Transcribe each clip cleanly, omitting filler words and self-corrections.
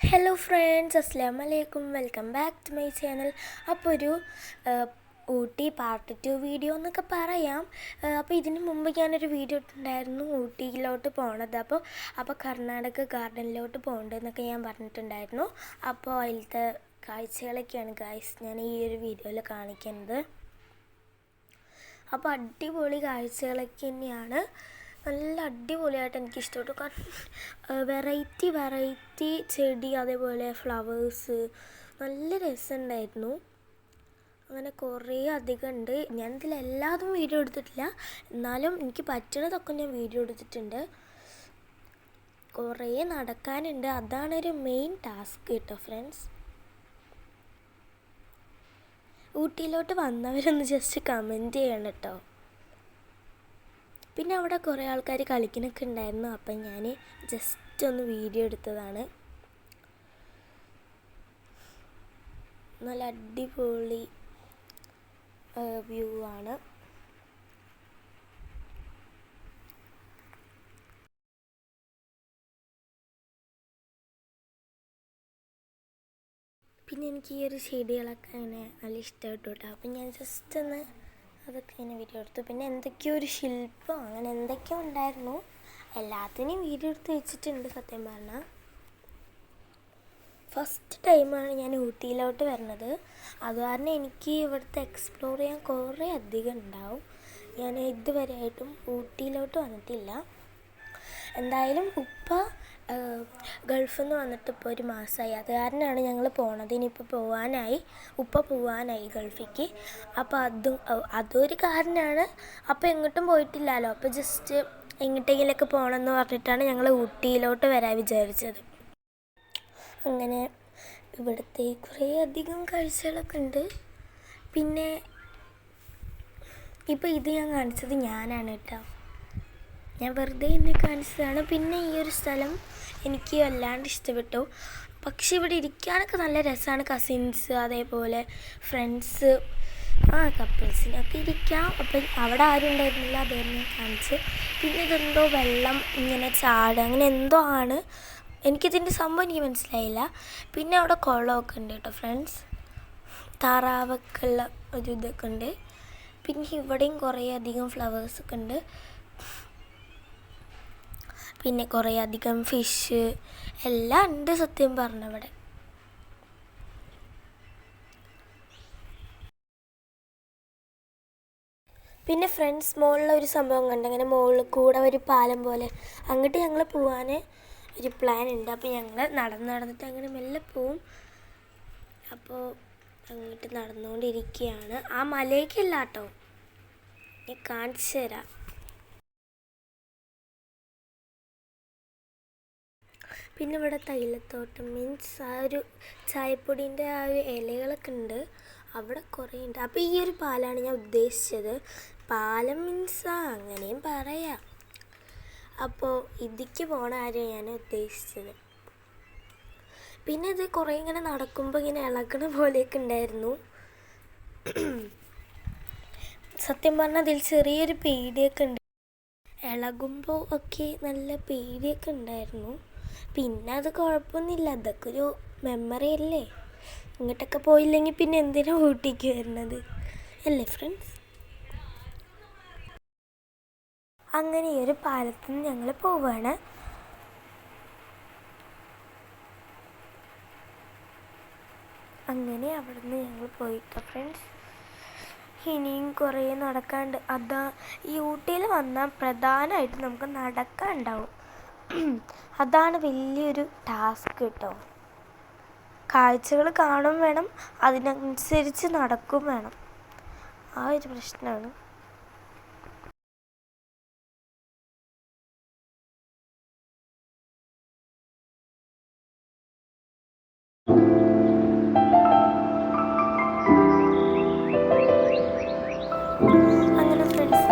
Hello friends, അസ്സലാമു അലൈക്കും. Welcome back to my channel. അപ്പോൾ ഒരു ഊട്ടി പാർട്ട് 2 വീഡിയോ എന്നൊക്കെ പറയാം. അപ്പോൾ ഇതിന് മുമ്പ് ഞാനൊരു വീഡിയോ ഇട്ടിട്ടുണ്ടായിരുന്നു ഊട്ടിയിലോട്ട് പോണത്. അപ്പോൾ കർണാടക ഗാർഡനിലോട്ട് പോകേണ്ടതെന്നൊക്കെ ഞാൻ പറഞ്ഞിട്ടുണ്ടായിരുന്നു. അപ്പോൾ അതിലത്തെ കാഴ്ചകളൊക്കെയാണ് ഗൈസ് ഞാൻ ഈ ഒരു വീഡിയോയിൽ കാണിക്കുന്നത്. അപ്പോൾ അടിപൊളി കാഴ്ചകളൊക്കെ തന്നെയാണ്. നല്ല അടിപൊളിയായിട്ട് എനിക്ക് ഇഷ്ടപ്പെട്ടു. കാരണം വെറൈറ്റി ചെടി, അതേപോലെ ഫ്ലവേഴ്സ് നല്ല രസമുണ്ടായിരുന്നു. അങ്ങനെ കുറേ അധികം ഉണ്ട്. ഞാൻ ഇതിലെല്ലാതും വീഡിയോ എടുത്തിട്ടില്ല, എന്നാലും എനിക്ക് പറ്റുന്നതൊക്കെ ഞാൻ വീഡിയോ എടുത്തിട്ടുണ്ട്. കുറേ നടക്കാനുണ്ട്, അതാണൊരു മെയിൻ ടാസ്ക് കേട്ടോ ഫ്രണ്ട്സ്. ഊട്ടിയിലോട്ട് വന്നവരൊന്ന് ജസ്റ്റ് കമൻറ്റ് ചെയ്യണം കേട്ടോ. പിന്നെ അവിടെ കുറേ ആൾക്കാർ കളിക്കുന്നൊക്കെ ഉണ്ടായിരുന്നു. അപ്പം ഞാൻ ജസ്റ്റ് ഒന്ന് വീഡിയോ എടുത്തതാണ്. നല്ല അടിപൊളി വ്യൂ ആണ്. പിന്നെ എനിക്ക് ഈ ഒരു ചെടികളൊക്കെ അങ്ങനെ നല്ല ഇഷ്ടപ്പെട്ടു കേട്ടോ. അപ്പം ഞാൻ ജസ്റ്റ് ഒന്ന് അതൊക്കെ ഇങ്ങനെ വീഡിയോ എടുത്തു. പിന്നെ എന്തൊക്കെയോ ഒരു ശില്പം അങ്ങനെ എന്തൊക്കെയോ ഉണ്ടായിരുന്നു. എല്ലാത്തിനെയും വീഡിയോ എടുത്ത് വെച്ചിട്ടുണ്ട്. സത്യം പറഞ്ഞാൽ ഫസ്റ്റ് ടൈമാണ് ഞാൻ ഊട്ടിയിലോട്ട് വരുന്നത്. അത് കാരണം എനിക്ക് ഇവിടുത്തെ എക്സ്പ്ലോർ ചെയ്യാൻ കുറേ അധികം ഉണ്ടാവും. ഞാൻ ഇതുവരെയായിട്ടും ഊട്ടിയിലോട്ട് വന്നിട്ടില്ല. എന്തായാലും ഉപ്പ ഗൾഫിൽ നിന്ന് വന്നിട്ട് ഇപ്പോൾ ഒരു മാസമായി. അത് കാരണമാണ് ഞങ്ങൾ പോണത്. ഇനിയിപ്പോൾ ഉപ്പ പോവാനായി ഗൾഫിലേക്ക്. അപ്പോൾ അതൊരു കാരണമാണ്. അപ്പോൾ എങ്ങോട്ടും പോയിട്ടില്ലല്ലോ. അപ്പോൾ ജസ്റ്റ് എങ്ങോട്ടെങ്കിലൊക്കെ പോകണമെന്ന് പറഞ്ഞിട്ടാണ് ഞങ്ങൾ ഊട്ടിയിലോട്ട് വരാൻ വിചാരിച്ചത്. അങ്ങനെ ഇവിടുത്തെ കുറേ അധികം കാഴ്ചകളൊക്കെ ഉണ്ട്. പിന്നെ ഇപ്പോൾ ഇത് ഞാൻ കാണിച്ചത് ഞാനാണ് കേട്ടോ. ഞാൻ വെറുതെ എന്നെ കാണിച്ചതാണ്. പിന്നെ ഈ ഒരു സ്ഥലം എനിക്ക് വല്ലാണ്ട് ഇഷ്ടപ്പെട്ടു. പക്ഷെ ഇവിടെ ഇരിക്കാനൊക്കെ നല്ല രസമാണ്. കസിൻസ്, അതേപോലെ ഫ്രണ്ട്സ്, കപ്പിൾസിനൊക്കെ ഇരിക്കാം. അപ്പം അവിടെ ആരും ഉണ്ടായിരുന്നില്ല, അത് തന്നെ കാണിച്ച്. പിന്നെ ഇതെന്തോ വെള്ളം ഇങ്ങനെ ചാടുക അങ്ങനെ എന്തോ ആണ്. എനിക്കിതിൻ്റെ സംഭവം എനിക്ക് മനസ്സിലായില്ല. പിന്നെ അവിടെ കുളമൊക്കെ ഉണ്ട് കേട്ടോ ഫ്രണ്ട്സ്. താറാവൊക്കെ ഉള്ള ഒരു ഇതൊക്കെ ഉണ്ട്. പിന്നെ ഇവിടെയും കുറേ അധികം ഫ്ലവേഴ്സൊക്കെ ഉണ്ട്. പിന്നെ കുറേ അധികം ഫിഷ് എല്ലാം ഉണ്ട് സത്യം പറഞ്ഞവിടെ. പിന്നെ ഫ്രണ്ട്സ് മുകളിലൊരു സംഭവം കണ്ട്, അങ്ങനെ മുകളിൽ കൂടെ ഒരു പാലം പോലെ അങ്ങോട്ട് ഞങ്ങൾ പോകാൻ ഒരു പ്ലാൻ ഉണ്ട്. അപ്പോൾ ഞങ്ങൾ നടന്നിട്ട് അങ്ങനെ മെല്ലെ പോവും. അപ്പോൾ അങ്ങോട്ട് നടന്നുകൊണ്ടിരിക്കുകയാണ്. ആ മലയ്ക്കല്ല കേട്ടോ, ഞാൻ കാണിച്ചു തരാം. പിന്നെ ഇവിടെ തൈലത്തോട്ടം മീൻസ് ആ ഒരു ചായപ്പൊടീൻ്റെ ആ ഒരു ഇലകളൊക്കെ ഉണ്ട്. അവിടെ കുറേ ഉണ്ട്. അപ്പോൾ ഈ ഒരു പാലാണ് ഞാൻ ഉദ്ദേശിച്ചത്. പാലം മീൻസ് അങ്ങനെയും പറയാം. അപ്പോൾ ഇതിക്ക് പോണ ആരെയാണ് ഞാൻ ഉദ്ദേശിച്ചത്. പിന്നെ ഇത് കുറേ ഇങ്ങനെ നടക്കുമ്പോൾ ഇങ്ങനെ ഇളകണ പോലെയൊക്കെ ഉണ്ടായിരുന്നു. സത്യം പറഞ്ഞാൽ അതിൽ ചെറിയൊരു പേടിയൊക്കെ ഉണ്ട്. ഇളകുമ്പോൾ ഒക്കെ നല്ല പേടിയൊക്കെ ഉണ്ടായിരുന്നു. പിന്നെ അത് കുഴപ്പമൊന്നുമില്ല, അതൊക്കെ ഒരു മെമ്മറി അല്ലേ. ഇങ്ങോട്ടൊക്കെ പോയില്ലെങ്കിൽ പിന്നെ എന്തിനാണ് ഊട്ടിക്ക് വരുന്നത് അല്ലേ ഫ്രണ്ട്സ്. അങ്ങനെ ഈ ഒരു പാലത്തിൽ നിന്ന് ഞങ്ങൾ പോവുകയാണ്. അങ്ങനെ അവിടെ നിന്ന് ഞങ്ങൾ പോയിട്ടോ ഫ്രണ്ട്സ്. ഇനിയും കുറേ നടക്കാണ്ട്. ഈ ഊട്ടിയിൽ വന്നാൽ പ്രധാനമായിട്ട് നമുക്ക് നടക്കാനുണ്ടാവും. അതാണ് വലിയൊരു ടാസ്ക് കേട്ടോ. കാഴ്ചകൾ കാണും വേണം, അതിനനുസരിച്ച് നടക്കും വേണം. ആ ഒരു പ്രശ്നമാണ്. അങ്ങനെ ഫ്രണ്ട്സ്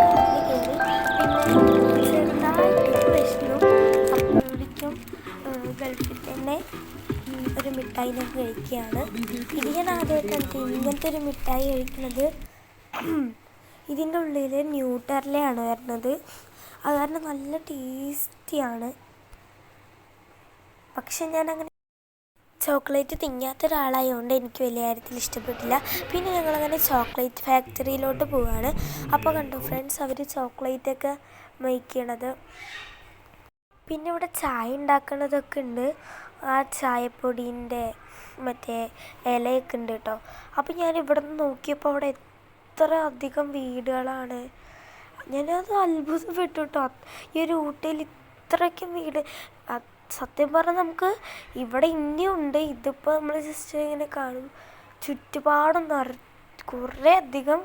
കയറി. പിന്നെ ചെറുതായിട്ട് വിശന്നു. അപ്പോഴേക്കും ഗൾഫിൽ തന്നെ ഒരു മിഠായി ഞാൻ കഴിക്കുകയാണ്. ഇത് ഞാൻ ആദ്യമായിട്ടാണ് ഇങ്ങനത്തെ ഒരു മിഠായി കഴിക്കുന്നത്. ഇതിൻ്റെ ഉള്ളിൽ ന്യൂട്രലയാണ് വരുന്നത്. അത് കാരണം നല്ല ടേസ്റ്റിയാണ്. പക്ഷെ ഞാനങ്ങനെ ചോക്ലേറ്റ് തിന്നാത്ത ഒരാളായതുകൊണ്ട് എനിക്ക് വലിയ കാര്യത്തിൽ ഇഷ്ടപ്പെട്ടില്ല. പിന്നെ ഞങ്ങളങ്ങനെ ചോക്ലേറ്റ് ഫാക്ടറിയിലോട്ട് പോവുകയാണ്. അപ്പോൾ കണ്ടു ഫ്രണ്ട്സ്, അവർ ചോക്ലേറ്റൊക്കെ മേയ്ക്കണത്. പിന്നെ ഇവിടെ ചായ ഉണ്ടാക്കണതൊക്കെ ഉണ്ട്. ആ ചായപ്പൊടീൻ്റെ മറ്റേ ഇലയൊക്കെ ഉണ്ട് കേട്ടോ. അപ്പോൾ ഞാൻ ഇവിടെ നിന്ന് നോക്കിയപ്പോൾ അവിടെ എത്ര അധികം വീടുകളാണ്. ഞാനത് അത്ഭുതപ്പെട്ടു കേട്ടോ. ഈ ഒരു ഊട്ടിയിൽ ഇത്രയ്ക്കും വീട്. സത്യം പറഞ്ഞാൽ നമുക്ക് ഇവിടെ ഇനിയും ഉണ്ട്. ഇതിപ്പോൾ നമ്മൾ ജസ്റ്റ് ഇങ്ങനെ കാണും. ചുറ്റുപാടും കുറേ അധികം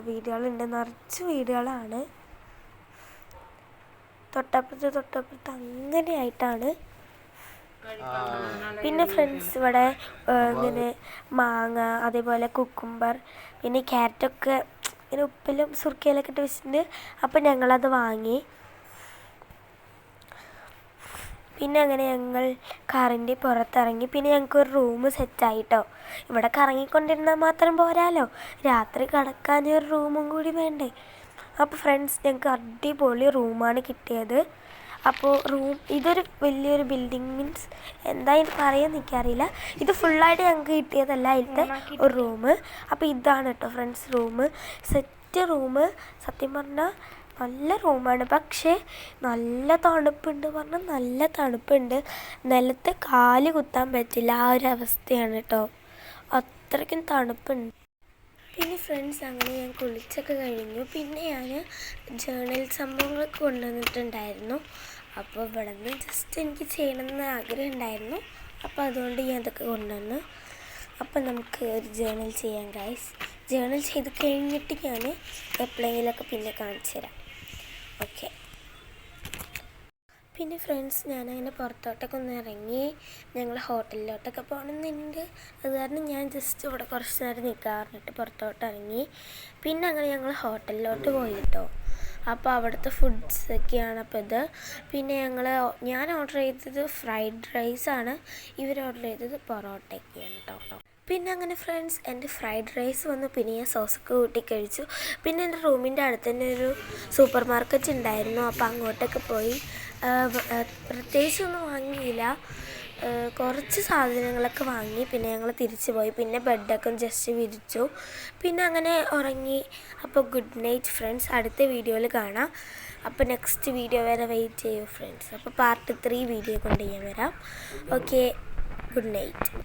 വീടുകളുണ്ട്. നിറച്ച് വീടുകളാണ്. തൊട്ടപ്പുറത്ത് അങ്ങനെയായിട്ടാണ്. പിന്നെ ഫ്രണ്ട്സ് ഇവിടെ ഇങ്ങനെ മാങ്ങ, അതേപോലെ കുക്കുംബർ, പിന്നെ ക്യാരറ്റൊക്കെ ഇങ്ങനെ ഉപ്പിലും സുർക്കയിലൊക്കെ ഇട്ട് വെച്ചിട്ടുണ്ട്. അപ്പം ഞങ്ങളത് വാങ്ങി. പിന്നെ അങ്ങനെ ഞങ്ങൾ കാറിൻ്റെ പുറത്തിറങ്ങി. പിന്നെ ഞങ്ങൾക്കൊരു റൂം സെറ്റായിട്ടോ. ഇവിടെ കറങ്ങിക്കൊണ്ടിരുന്നാൽ മാത്രം പോരാലോ, രാത്രി കിടക്കാനൊരു റൂമും കൂടി വേണ്ടേ. അപ്പോൾ ഫ്രണ്ട്സ്, ഞങ്ങൾക്ക് അടിപൊളി റൂമാണ് കിട്ടിയത്. അപ്പോൾ ഇതൊരു വലിയൊരു ബിൽഡിങ്, മീൻസ് എന്താ ഇത് പറയാമെന്ന് എനിക്കറിയില്ല. ഇത് ഫുള്ളായിട്ട് ഞങ്ങൾക്ക് കിട്ടിയതല്ല, അതിലത്തെ ഒരു റൂം. അപ്പോൾ ഇതാണ് കേട്ടോ ഫ്രണ്ട്സ് റൂം. Set room. സത്യം പറഞ്ഞാൽ നല്ല റൂമാണ്. പക്ഷേ നല്ല തണുപ്പുണ്ട് പറഞ്ഞാൽ നല്ല തണുപ്പുണ്ട്. നിലത്ത് കാല് കുത്താൻ പറ്റില്ല, ആ ഒരു അവസ്ഥയാണ് കേട്ടോ. അത്രയ്ക്കും തണുപ്പുണ്ട്. പിന്നെ ഫ്രണ്ട്സ്, അങ്ങനെ ഞാൻ കുളിച്ചൊക്കെ കഴിഞ്ഞു. പിന്നെ ഞാൻ ജേർണൽ സംഭവങ്ങളൊക്കെ കൊണ്ടുവന്നിട്ടുണ്ടായിരുന്നു. അപ്പോൾ ഇവിടെ നിന്ന് ജസ്റ്റ് എനിക്ക് ചെയ്യണമെന്ന് ആഗ്രഹം ഉണ്ടായിരുന്നു. അപ്പോൾ അതുകൊണ്ട് ഞാൻ അതൊക്കെ കൊണ്ടുവന്നു. അപ്പം നമുക്ക് ഒരു ജേർണൽ ചെയ്യാം ഗൈസ്. ജേർണൽ ചെയ്ത് കഴിഞ്ഞിട്ട് ഞാൻ എപ്പോഴെങ്കിലുമൊക്കെ പിന്നെ കാണിച്ചു തരാം. ഓക്കെ. പിന്നെ ഫ്രണ്ട്സ്, ഞാനങ്ങനെ പുറത്തോട്ടൊക്കെ ഒന്ന് ഇറങ്ങി. ഞങ്ങൾ ഹോട്ടലിലോട്ടൊക്കെ പോകണമെന്നുണ്ട്. അത് കാരണം ഞാൻ ജസ്റ്റ് ഇവിടെ കുറച്ച് നേരം നിൽക്കാറുണ്ട്, പുറത്തോട്ട് ഇറങ്ങി. പിന്നെ അങ്ങനെ ഞങ്ങൾ ഹോട്ടലിലോട്ട് പോയി കേട്ടോ. അപ്പോൾ അവിടുത്തെ ഫുഡ്സൊക്കെയാണ് അപ്പോൾ ഇത്. പിന്നെ ഞാൻ ഓർഡർ ചെയ്തത് ഫ്രൈഡ് റൈസാണ്. ഇവർ ഓർഡർ ചെയ്തത് പൊറോട്ടയൊക്കെയാണ് കേട്ടോ. പിന്നെ അങ്ങനെ ഫ്രണ്ട്സ്, എൻ്റെ ഫ്രൈഡ് റൈസ് വന്നു. പിന്നെ ഞാൻ സോസൊക്കെ കൂട്ടി കഴിച്ചു. പിന്നെ എൻ്റെ റൂമിൻ്റെ അടുത്ത് തന്നെ ഒരു സൂപ്പർ മാർക്കറ്റ് ഉണ്ടായിരുന്നു. അപ്പോൾ അങ്ങോട്ടൊക്കെ പോയി. പ്രത്യേകിച്ചൊന്നും വാങ്ങിയില്ല, കുറച്ച് സാധനങ്ങളൊക്കെ വാങ്ങി. പിന്നെ ഞങ്ങൾ തിരിച്ചു പോയി. പിന്നെ ബെഡൊക്കെ ജസ്റ്റ് വിരിച്ചു. പിന്നെ അങ്ങനെ ഉറങ്ങി. അപ്പോൾ ഗുഡ് നൈറ്റ് ഫ്രണ്ട്സ്. അടുത്ത വീഡിയോയിൽ കാണാം. അപ്പോൾ നെക്സ്റ്റ് വീഡിയോ വരെ വെയിറ്റ് ചെയ്യൂ ഫ്രണ്ട്സ്. അപ്പോൾ പാർട്ട് 3 വീഡിയോ കൊണ്ട് ഞാൻ വരാം. Okay, good night.